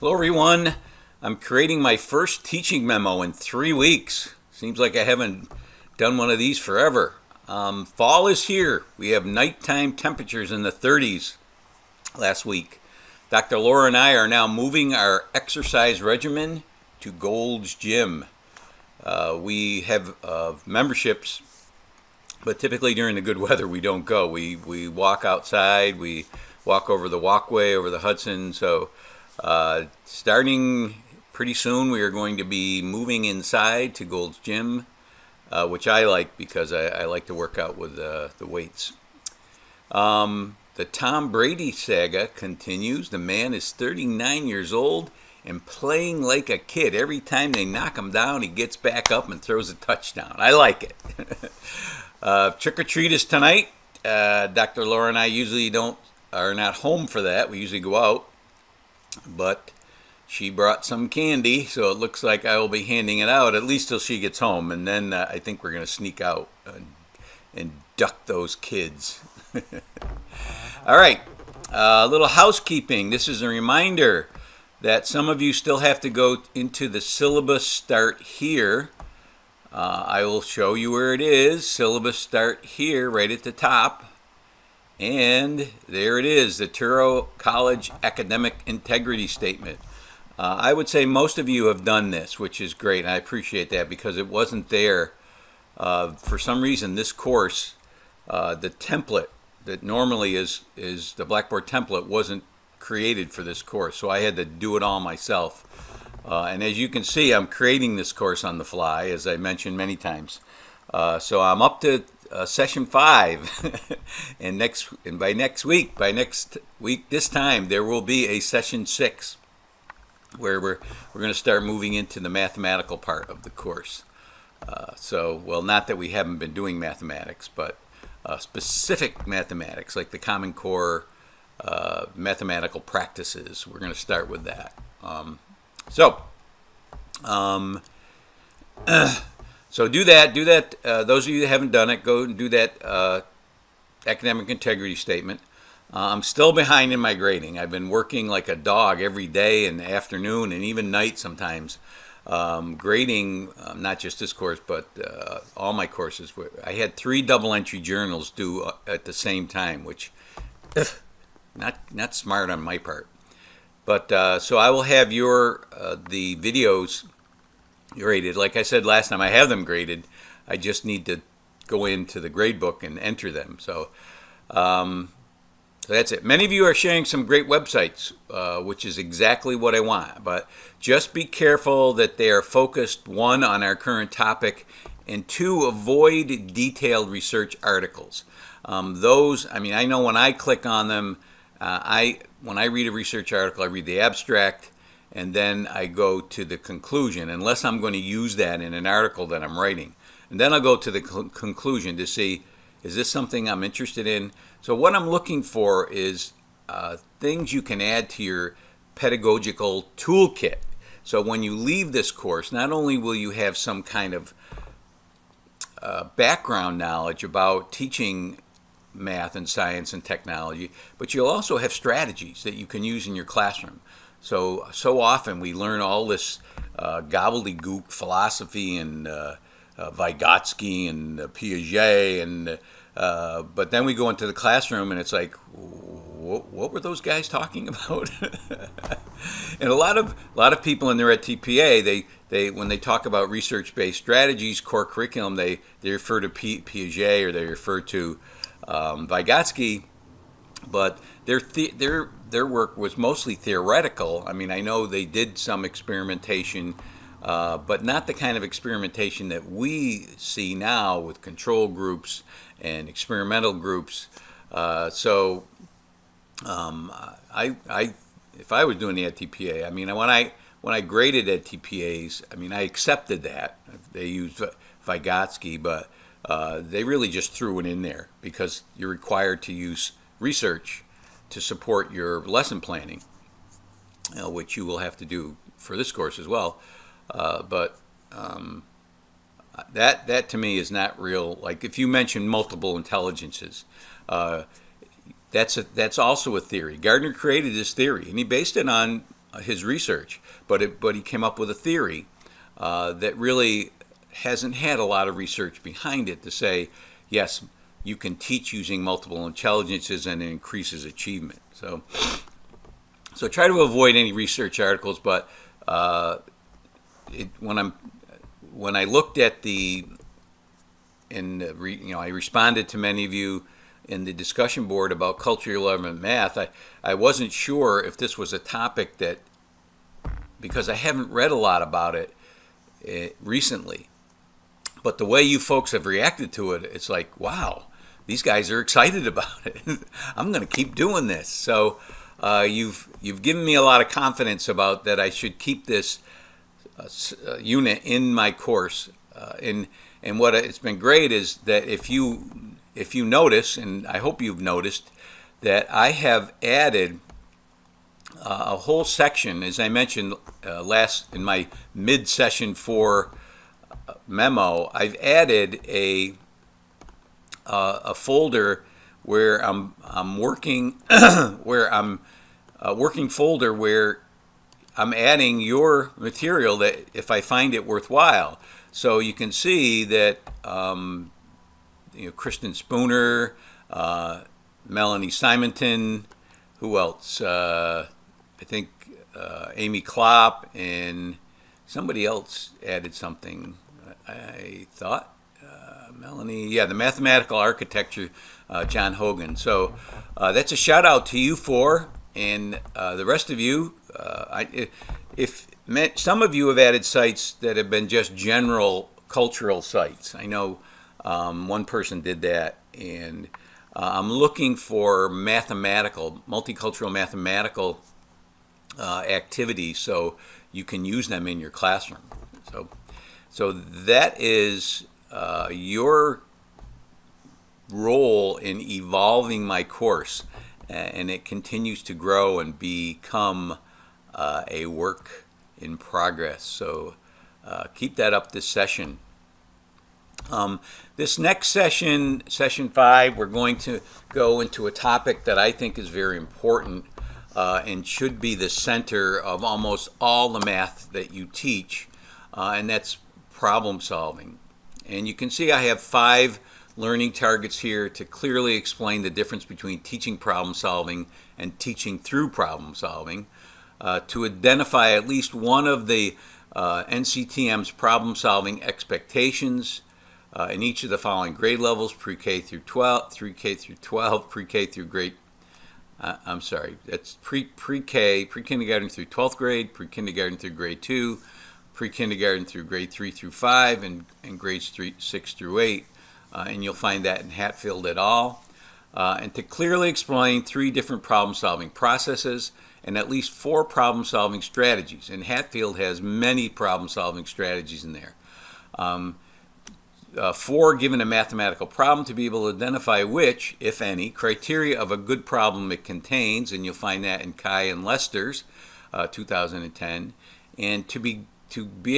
Hello, everyone. I'm creating my first teaching memo in 3 weeks. Seems like I haven't done one of these forever. Fall is here. We have nighttime temperatures in the 30s last week. Dr. Laura and I are now moving our exercise regimen to Gold's Gym. We have memberships, but typically during the good weather we don't go. We walk outside, we walk over the walkway over the Hudson. So starting pretty soon, we are going to be moving inside to Gold's Gym, which I like because I like to work out with the weights. The Tom Brady saga continues. The man is 39 years old and playing like a kid. Every time they knock him down, he gets back up and throws a touchdown. I like it. Trick or treat is tonight. Dr. Laura and I usually are not home for that. We usually go out, but she brought some candy, so it looks like I will be handing it out at least till she gets home, and then I think we're going to sneak out and duck those kids. All right, a little housekeeping. This is a reminder that some of you still have to go into the syllabus start here. I will show you where it is. Syllabus start here, right at the top. And there it is, the Touro College Academic Integrity Statement. I would say most of you have done this, which is great, and I appreciate that because it wasn't there. For some reason, this course, the template that normally is the Blackboard template wasn't created for this course, so I had to do it all myself. And as you can see, I'm creating this course on the fly, as I mentioned many times. So I'm up to session 5, and by next week this time, there will be a session 6, where we're going to start moving into the mathematical part of the course. Well, not that we haven't been doing mathematics, but specific mathematics, like the Common Core mathematical practices. We're going to start with that. So do that. Those of you that haven't done it, go and do that academic integrity statement. I'm still behind in my grading. I've been working like a dog every day and afternoon and even night sometimes, grading not just this course, but all my courses. I had 3 double entry journals due at the same time, which not smart on my part. But so I will have the videos graded. Like I said last time, I have them graded. I just need to go into the grade book and enter them. So that's it. Many of you are sharing some great websites, which is exactly what I want. But just be careful that they are focused, 1, on our current topic, and 2, avoid detailed research articles. I know when I click on them, when I read a research article, I read the abstract, and then I go to the conclusion, unless I'm going to use that in an article that I'm writing. And then I'll go to the conclusion to see, is this something I'm interested in? So what I'm looking for is things you can add to your pedagogical toolkit. So when you leave this course, not only will you have some kind of background knowledge about teaching math and science and technology, but you'll also have strategies that you can use in your classroom. So often we learn all this gobbledygook philosophy and Vygotsky and Piaget, and but then we go into the classroom and it's like, what were those guys talking about? And a lot of people in their at TPA, they when they talk about research-based strategies, core curriculum, they refer to Piaget or they refer to Vygotsky, but their work was mostly theoretical. I mean, I know they did some experimentation, but not the kind of experimentation that we see now with control groups and experimental groups. If I was doing the TPA, I mean, when I graded at TPAs, I mean, I accepted that they used Vygotsky, but they really just threw it in there because you're required to use research to support your lesson planning, which you will have to do for this course as well. But that to me is not real. Like if you mention multiple intelligences, that's also a theory. Gardner created this theory, and he based it on his research, but he came up with a theory that really hasn't had a lot of research behind it to say, yes, you can teach using multiple intelligences and it increases achievement. So try to avoid any research articles, but when I looked at I responded to many of you in the discussion board about culturally relevant math. I wasn't sure if this was a topic that, because I haven't read a lot about it recently, but the way you folks have reacted to it, it's like, wow, these guys are excited about it. I'm going to keep doing this. So you've given me a lot of confidence about that I should keep this unit in my course. And what it's been great is that if you notice, and I hope you've noticed, that I have added a whole section, as I mentioned in my mid-session 4 memo. I've added a folder where I'm working working folder where I'm adding your material that if I find it worthwhile. So you can see that Kristen Spooner, Melanie Simonton, who else? I think Amy Klopp, and somebody else added something. I thought Melanie, the mathematical architecture, John Hogan. So that's a shout out to you four, and the rest of you. Some of you have added sites that have been just general cultural sites. I know one person did that, and I'm looking for multicultural mathematical activities so you can use them in your classroom. So that is your role in evolving my course, and it continues to grow and become a work in progress. So keep that up this session. This next session, session 5, we're going to go into a topic that I think is very important and should be the center of almost all the math that you teach, and that's problem solving. And you can see I have 5 learning targets here to clearly explain the difference between teaching problem solving and teaching through problem solving, to identify at least one of the NCTM's problem solving expectations in each of the following grade levels: pre-K through 12, pre-K through 12, pre-K through grade, that's pre-K, pre-kindergarten through 12th grade, pre-kindergarten through grade 2, pre-kindergarten through grade 3 through 5, and grades 6 through 8. And you'll find that in Hatfield et al. And to clearly explain 3 different problem-solving processes and at least 4 problem-solving strategies. And Hatfield has many problem-solving strategies in there. 4, given a mathematical problem, to be able to identify which, if any, criteria of a good problem it contains, and you'll find that in Kai and Lester's 2010, and to be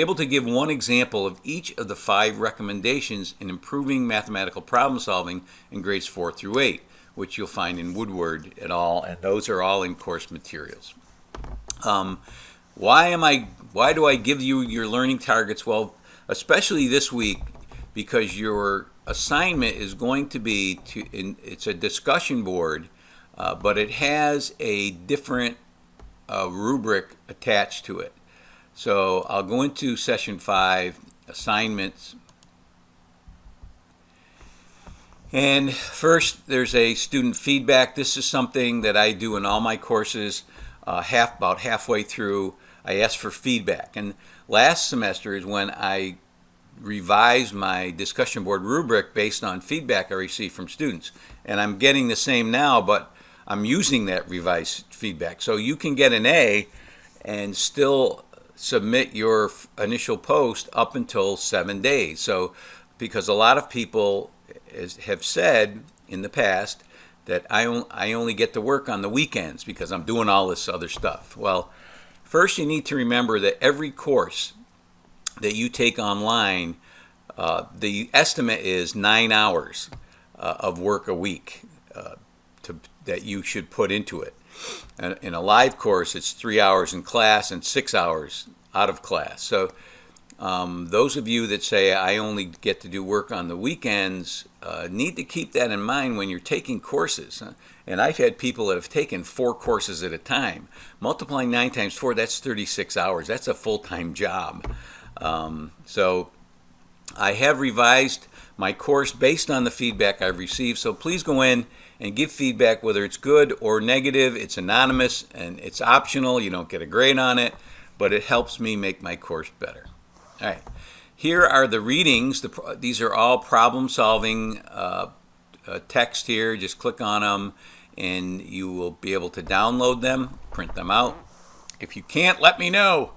able to give one example of each of the 5 recommendations in improving mathematical problem solving in grades 4 through 8, which you'll find in Woodward et al., and those are all in course materials. Why do I give you your learning targets? Well, especially this week, because your assignment is going to be it's a discussion board, but it has a different rubric attached to it. So I'll go into session 5, assignments. And first, there's a student feedback. This is something that I do in all my courses. About halfway through, I ask for feedback. And last semester is when I revised my discussion board rubric based on feedback I received from students. And I'm getting the same now, but I'm using that revised feedback. So you can get an A and still submit your initial post up until 7 days. So, because a lot of people have said in the past that I only get to work on the weekends because I'm doing all this other stuff. Well, first you need to remember that every course that you take online, the estimate is 9 hours of work a week that you should put into it. And in a live course, it's 3 hours in class and 6 hours out of class. So those of you that say I only get to do work on the weekends need to keep that in mind when you're taking courses. And I've had people that have taken 4 courses at a time. Multiplying 9 times 4, that's 36 hours. That's a full-time job. So I have revised my course based on the feedback I've received. So please go in and give feedback, whether it's good or negative. It's anonymous and it's optional. You don't get a grade on it, but it helps me make my course better. All right, here are the readings. These are all problem-solving text here. Just click on them, and you will be able to download them, print them out. If you can't, let me know,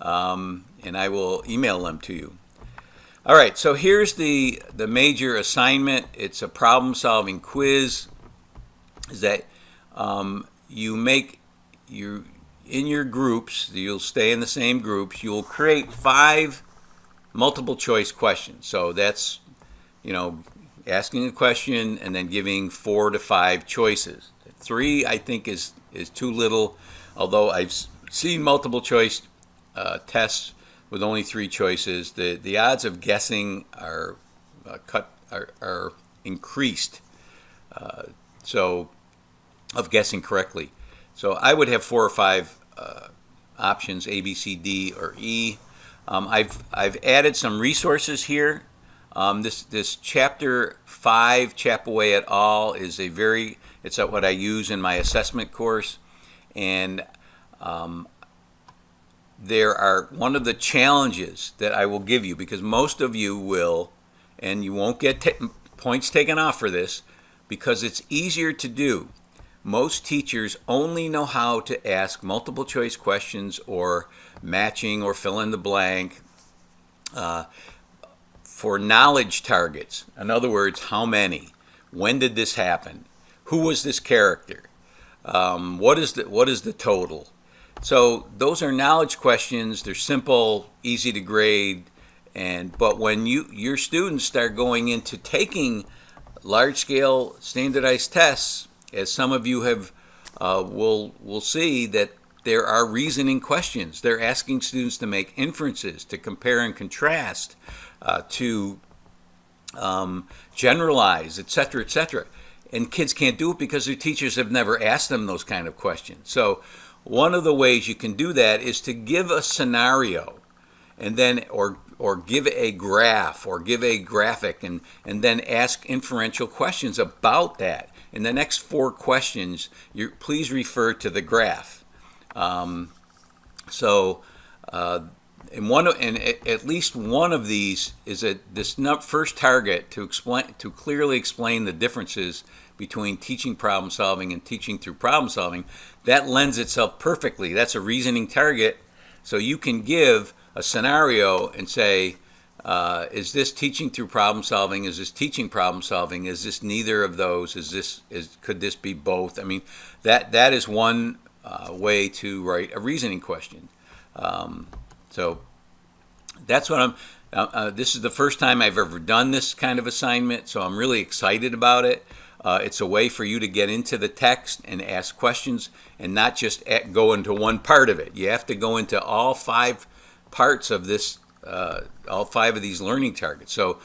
and I will email them to you. All right, so here's the major assignment. It's a problem-solving quiz. Is that you make in your groups, you'll stay in the same groups, you'll create 5 multiple choice questions. So that's, asking a question and then giving 4 to 5 choices. 3, I think, is too little, although I've seen multiple choice tests with only 3 choices. The odds of guessing are increased, of guessing correctly. So I would have 4 or 5 options, A, B, C, D, or E. I've added some resources here. This chapter 5, Chapaway et al. It's what I use in my assessment course, and there are one of the challenges that I will give you, because most of you will, and you won't get points taken off for this, because it's easier to do. Most teachers only know how to ask multiple choice questions or matching or fill in the blank for knowledge targets. In other words, how many? When did this happen? Who was this character? What is the total? So those are knowledge questions. They're simple, easy to grade, but when your students start going into taking large-scale standardized tests, as some of you will see, that there are reasoning questions. They're asking students to make inferences, to compare and contrast, to generalize, etc., etc. And kids can't do it because their teachers have never asked them those kind of questions. So one of the ways you can do that is to give a scenario, and then or give a graph or give a graphic, and then ask inferential questions about that. In the next 4 questions, please refer to the graph. And at least one of these is this first target to clearly explain the differences between teaching problem solving and teaching through problem solving. That lends itself perfectly. That's a reasoning target. So you can give a scenario and say, is this teaching through problem solving? Is this teaching problem solving? Is this neither of those? Could this be both? I mean, that is one way to write a reasoning question. So that's what this is the first time I've ever done this kind of assignment, so I'm really excited about it. It's a way for you to get into the text and ask questions and not just go into one part of it. You have to go into all 5 parts of this, all 5 of these learning targets. So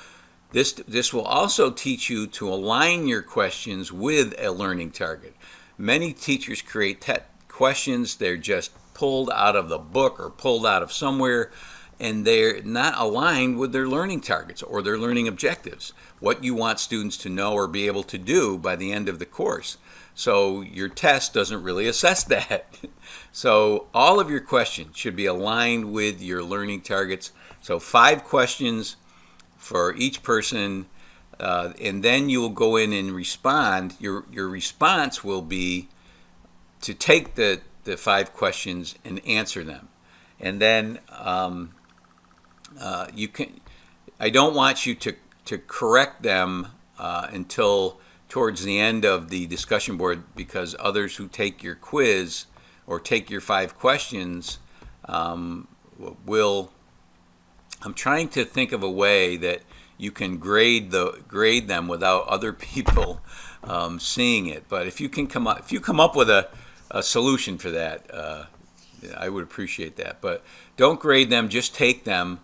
this will also teach you to align your questions with a learning target. Many teachers create questions, they're just pulled out of the book or pulled out of somewhere, and they're not aligned with their learning targets or their learning objectives, what you want students to know or be able to do by the end of the course. So your test doesn't really assess that. So all of your questions should be aligned with your learning targets. So 5 questions for each person, and then you will go in and respond. Your response will be to take the 5 questions and answer them. And then you can. I don't want you to correct them until towards the end of the discussion board, because others who take your quiz or take your 5 questions will. I'm trying to think of a way that you can grade them without other people seeing it. But if you come up with a a solution for that, I would appreciate that. But don't grade them, just take them.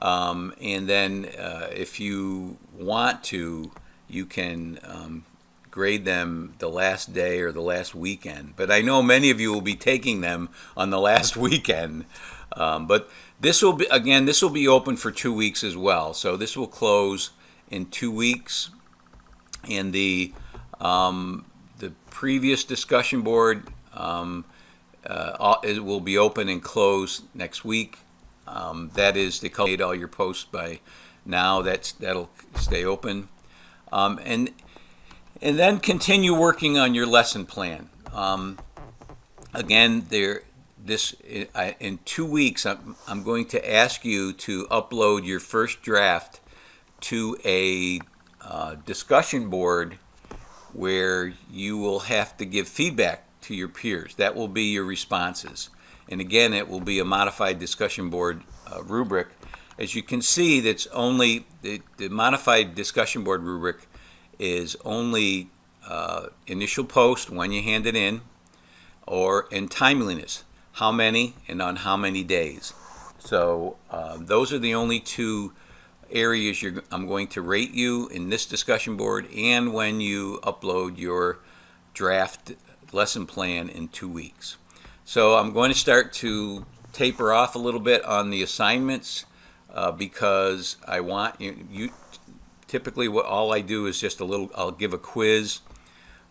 And then if you want to, you can grade them the last day or the last weekend. But I know many of you will be taking them on the last weekend. But this will be open for 2 weeks as well. So this will close in 2 weeks. And the previous discussion board it will be open and close next week. That is, they collate all your posts by now. That'll stay open, and then continue working on your lesson plan. Again, in 2 weeks, I'm going to ask you to upload your first draft to a discussion board where you will have to give feedback to your peers. That will be your responses. And again, it will be a modified discussion board rubric. As you can see, that's only the modified discussion board rubric is only initial post when you hand it in, and timeliness, how many and on how many days. So those are the only two areas I'm going to rate you in this discussion board, and when you upload your draft lesson plan in 2 weeks. So I'm going to start to taper off a little bit on the assignments because I want you typically all I do is just I'll give a quiz,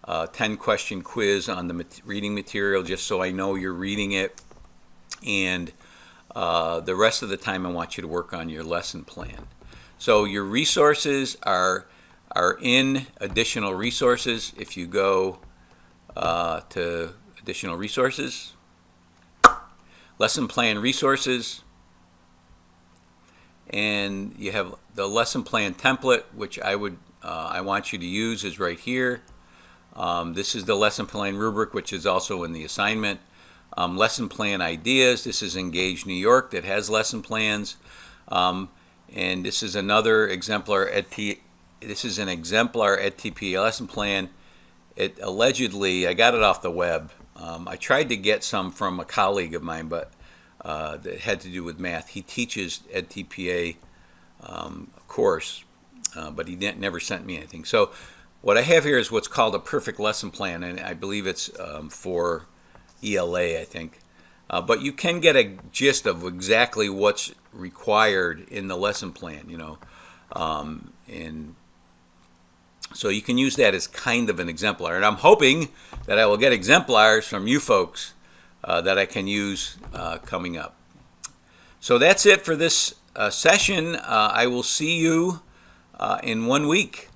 10-question quiz on the reading material, just so I know you're reading it, and the rest of the time I want you to work on your lesson plan. So your resources are in additional resources. If you go to additional resources, lesson plan resources, and you have the lesson plan template, which I want you to use, is right here. This is the lesson plan rubric, which is also in the assignment. Lesson plan ideas. This is Engage New York that has lesson plans, and this is another exemplar This is an exemplar EdTPA lesson plan. It allegedly, I got it off the web. I tried to get some from a colleague of mine, but that had to do with math. He teaches EdTPA course, but he never sent me anything. So what I have here is what's called a perfect lesson plan, and I believe it's for ELA, I think. But you can get a gist of exactly what's required in the lesson plan, and so you can use that as kind of an exemplar. And I'm hoping that I will get exemplars from you folks that I can use coming up. So that's it for this session. I will see you in 1 week.